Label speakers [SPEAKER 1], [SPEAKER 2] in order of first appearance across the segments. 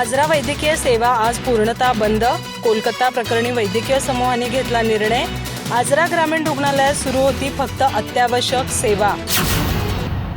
[SPEAKER 1] आजरा वैद्यकीय सेवा आज पूर्णतः बंद. कोलकाता प्रकरणी वैद्यकीय समूहाने घेतला निर्णय. आजरा ग्रामीण रुग्णालयात सुरू होती फक्त अत्यावश्यक सेवा.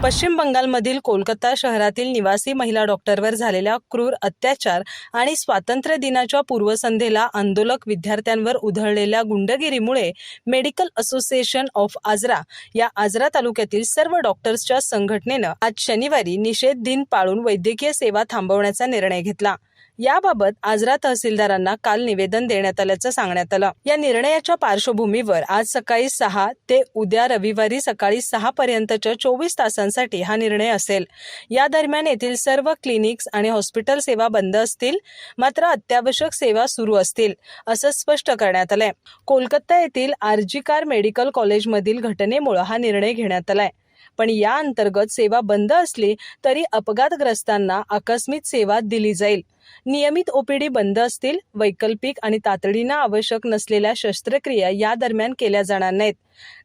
[SPEAKER 1] पश्चिम बंगालमधील कोलकाता शहरातील निवासी महिला डॉक्टरवर झालेल्या क्रूर अत्याचार आणि स्वातंत्र्य दिनाच्या पूर्वसंध्येला आंदोलक विद्यार्थ्यांवर उधळलेल्या गुंडगिरीमुळे मेडिकल असोसिएशन ऑफ आजरा या आजरा तालुक्यातील सर्व डॉक्टर्सच्या संघटनेनं आज शनिवारी निषेध दिन पाळून वैद्यकीय सेवा थांबवण्याचा निर्णय घेतला. याबाबत आजरा तहसीलदारांना काल निवेदन देण्यात आल्याचं सांगण्यात आलं. या निर्णयाच्या पार्श्वभूमीवर आज सकाळी 6 ते उद्या रविवारी सकाळी 6 पर्यंतच्या 24 तासांसाठी हा निर्णय असेल. या दरम्यान येथील सर्व क्लिनिक्स आणि हॉस्पिटल सेवा बंद असतील, मात्र अत्यावश्यक सेवा सुरू असतील, असं स्पष्ट करण्यात आलंय. कोलकाता येथील आरजीकार मेडिकल कॉलेजमधील घटनेमुळे हा निर्णय घेण्यात आलाय. पण या अंतर्गत सेवा बंद असली तरी अपघातग्रस्तांना आकस्मिक सेवा दिली जाईल. नियमित ओपीडी बंद असतील. वैकल्पिक आणि तातडीनं आवश्यक नसलेल्या शस्त्रक्रिया या दरम्यान केल्या जाणार नाहीत.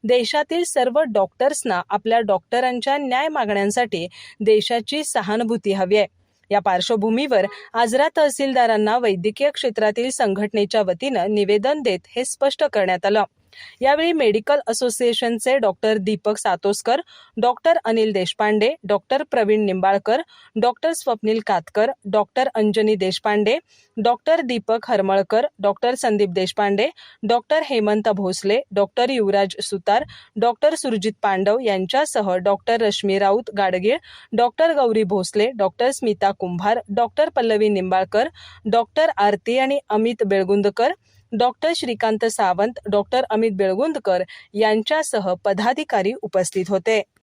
[SPEAKER 1] देशातील सर्व डॉक्टर्सना आपल्या डॉक्टरांच्या न्याय मागण्यांसाठी देशाची सहानुभूती हवी आहे. या पार्श्वभूमीवर आजरा तहसीलदारांना वैद्यकीय क्षेत्रातील संघटनेच्या वतीनं निवेदन देत हे स्पष्ट करण्यात आलं. यावेळी मेडिकल असोसिएशनचे doctor Deepak Satoskar, doctor Anil Deshpande, doctor Pravin Nimbalkar, doctor Swapnil Katkar, doctor Anjani Deshpande, doctor Deepak Haramalkar, doctor Sandeep Deshpande, doctor Hemant Bhosale, doctor Yuvraj Sutar, doctor Surjit Pandav यांच्यासह doctor Rashmi Raut Gadgil, doctor Gauri Bhosale, doctor Smita Kumbhar, doctor Pallavi Nimbalkar, doctor Aarti आणि अमित बेळगुंदकर, डॉक्टर श्रीकांत सावंत, डॉक्टर अमित बेळगुंदकर यांच्यासह पदाधिकारी उपस्थित होते.